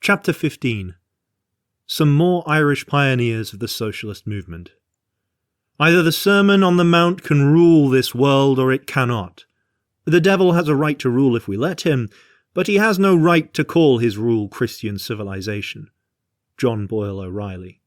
Chapter 15. Some more Irish pioneers of the socialist movement. Either the Sermon on the Mount can rule this world or it cannot. The devil has a right to rule if we let him, but he has no right to call his rule Christian civilization. John Boyle O'Reilly.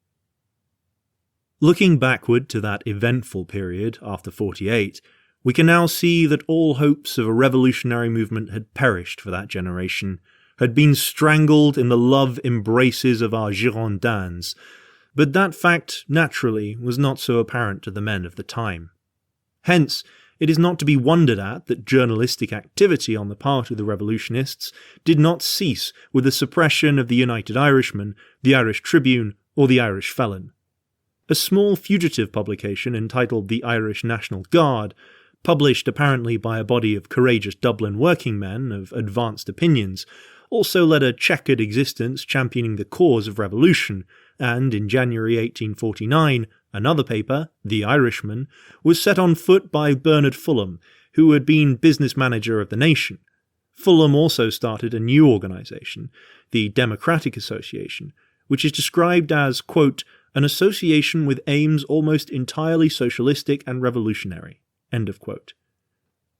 Looking backward to that eventful period after 48, we can now see that all hopes of a revolutionary movement had perished for that generation, had been strangled in the love embraces of our Girondins, but that fact, naturally, was not so apparent to the men of the time. Hence, it is not to be wondered at that journalistic activity on the part of the revolutionists did not cease with the suppression of the United Irishman, the Irish Tribune, or the Irish Felon. A small fugitive publication entitled The Irish National Guard, published apparently by a body of courageous Dublin working men of advanced opinions, also led a checkered existence championing the cause of revolution, and in January 1849, another paper, The Irishman, was set on foot by Bernard Fulham, who had been business manager of the nation. Fulham also started a new organisation, the Democratic Association, which is described as, quote, an association with aims almost entirely socialistic and revolutionary, end of quote.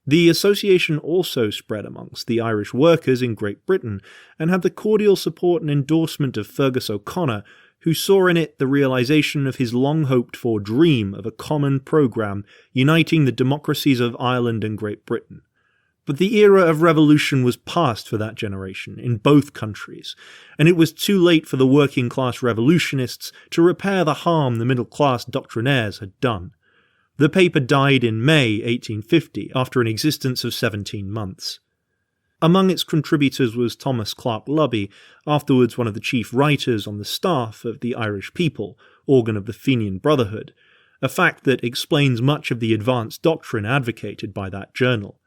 The association also spread amongst the Irish workers in Great Britain and had the cordial support and endorsement of Fergus O'Connor, who saw in it the realisation of his long-hoped-for dream of a common programme uniting the democracies of Ireland and Great Britain. But the era of revolution was past for that generation in both countries, and it was too late for the working-class revolutionists to repair the harm the middle-class doctrinaires had done. The paper died in May 1850 after an existence of 17 months. Among its contributors was Thomas Clark Lubby, afterwards one of the chief writers on the staff of the Irish People, organ of the Fenian Brotherhood, a fact that explains much of the advanced doctrine advocated by that journal.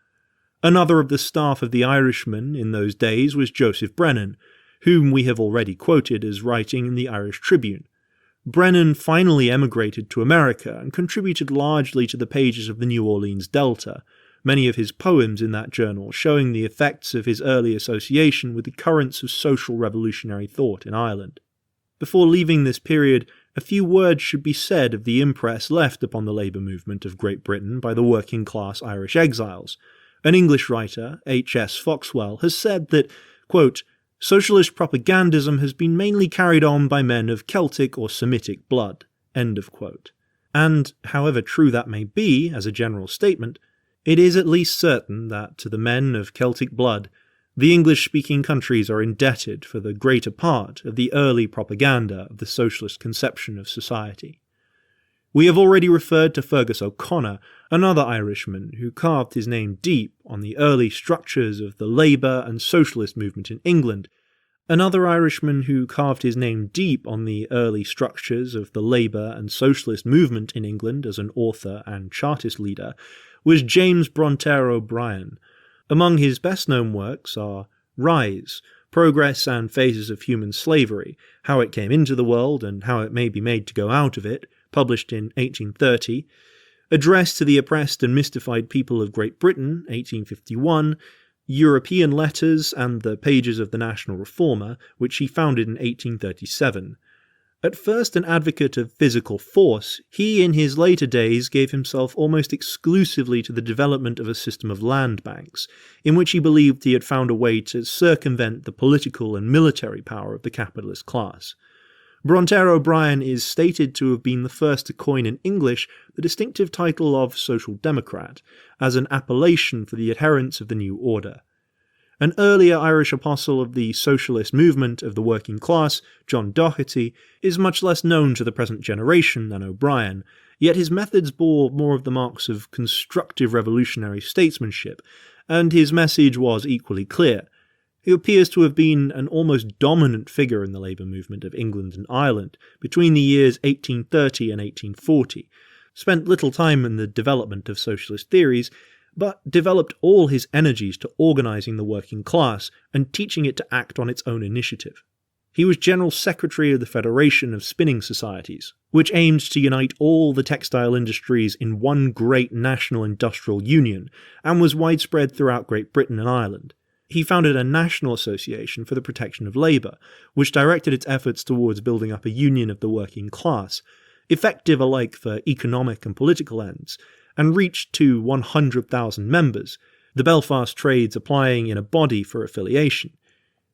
Another of the staff of the Irishman in those days was Joseph Brennan, whom we have already quoted as writing in the Irish Tribune. Brennan finally emigrated to America and contributed largely to the pages of the New Orleans Delta, many of his poems in that journal showing the effects of his early association with the currents of social revolutionary thought in Ireland. Before leaving this period, a few words should be said of the impress left upon the labour movement of Great Britain by the working-class Irish exiles. An English writer, H.S. Foxwell, has said that, quote, socialist propagandism has been mainly carried on by men of Celtic or Semitic blood, end of quote. And, however true that may be, as a general statement, it is at least certain that, to the men of Celtic blood, the English-speaking countries are indebted for the greater part of the early propaganda of the socialist conception of society. We have already referred to Fergus O'Connor, another Irishman who carved his name deep on the early structures of the Labour and Socialist movement in England. Another Irishman who carved his name deep on the early structures of the Labour and Socialist movement in England as an author and Chartist leader was James Bronte O'Brien. Among his best-known works are Rise, Progress and Phases of Human Slavery, How It Came into the World and How It May be Made to Go Out of It, published in 1830, Address to the Oppressed and Mystified People of Great Britain, 1851, European Letters and the Pages of the National Reformer, which he founded in 1837. At first an advocate of physical force, he in his later days gave himself almost exclusively to the development of a system of land banks, in which he believed he had found a way to circumvent the political and military power of the capitalist class. Bronte O'Brien is stated to have been the first to coin in English the distinctive title of Social Democrat, as an appellation for the adherents of the new order. An earlier Irish apostle of the socialist movement of the working class, John Doherty, is much less known to the present generation than O'Brien, yet his methods bore more of the marks of constructive revolutionary statesmanship, and his message was equally clear. He appears to have been an almost dominant figure in the labour movement of England and Ireland between the years 1830 and 1840, spent little time in the development of socialist theories, but developed all his energies to organising the working class and teaching it to act on its own initiative. He was General Secretary of the Federation of Spinning Societies, which aimed to unite all the textile industries in one great national industrial union, and was widespread throughout Great Britain and Ireland. He founded a national association for the protection of labour, which directed its efforts towards building up a union of the working class, effective alike for economic and political ends, and reached to 100,000 members, the Belfast trades applying in a body for affiliation.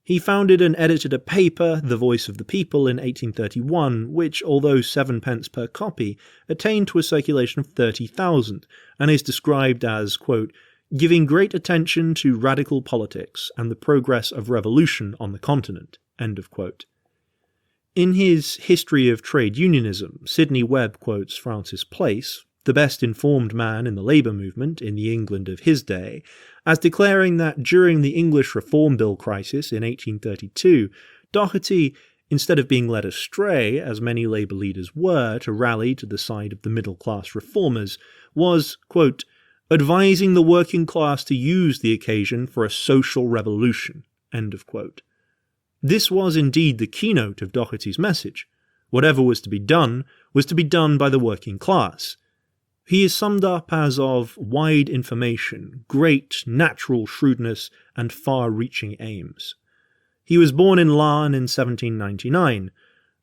He founded and edited a paper, The Voice of the People, in 1831, which, although 7p per copy, attained to a circulation of 30,000, and is described as, quote, giving great attention to radical politics and the progress of revolution on the continent, end of quote. In his History of Trade Unionism, Sidney Webb quotes Francis Place, the best informed man in the labour movement in the England of his day, as declaring that during the English Reform Bill crisis in 1832, Doherty, instead of being led astray, as many labour leaders were, to rally to the side of the middle-class reformers, was, quote, advising the working class to use the occasion for a social revolution, end of quote. This was indeed the keynote of Doherty's message. Whatever was to be done by the working class. He is summed up as of wide information, great natural shrewdness, and far-reaching aims. He was born in Larne in 1799.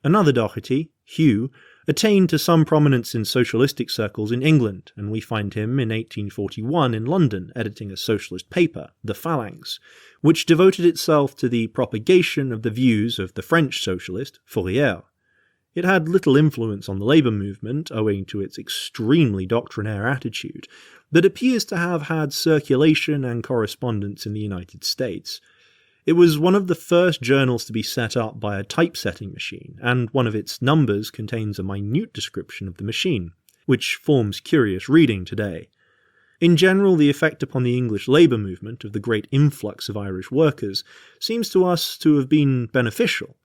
Another Doherty, Hugh, attained to some prominence in socialistic circles in England, and we find him in 1841 in London editing a socialist paper, The Phalanx, which devoted itself to the propagation of the views of the French socialist Fourier. It had little influence on the labour movement, owing to its extremely doctrinaire attitude, but appears to have had circulation and correspondence in the United States. It was one of the first journals to be set up by a typesetting machine, and one of its numbers contains a minute description of the machine, which forms curious reading today. In general, the effect upon the English labour movement of the great influx of Irish workers seems to us to have been beneficial.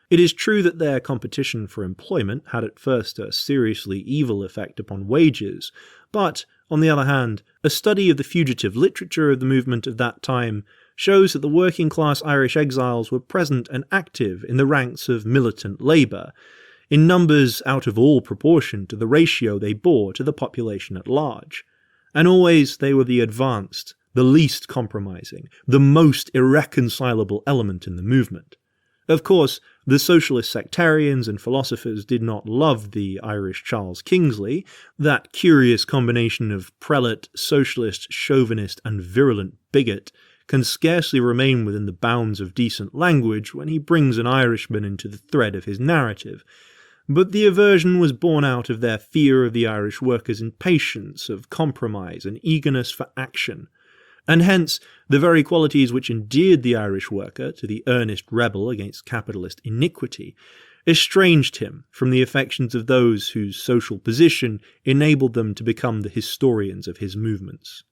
It is true that their competition for employment had at first a seriously evil effect upon wages, but, on the other hand, a study of the fugitive literature of the movement of that time shows that the working-class Irish exiles were present and active in the ranks of militant labour, in numbers out of all proportion to the ratio they bore to the population at large. And always they were the advanced, the least compromising, the most irreconcilable element in the movement. Of course, the socialist sectarians and philosophers did not love the Irish Charles Kingsley, that curious combination of prelate, socialist, chauvinist, and virulent bigot can scarcely remain within the bounds of decent language when he brings an Irishman into the thread of his narrative. But the aversion was born out of their fear of the Irish workers' impatience of compromise and eagerness for action, and hence the very qualities which endeared the Irish worker to the earnest rebel against capitalist iniquity estranged him from the affections of those whose social position enabled them to become the historians of his movements.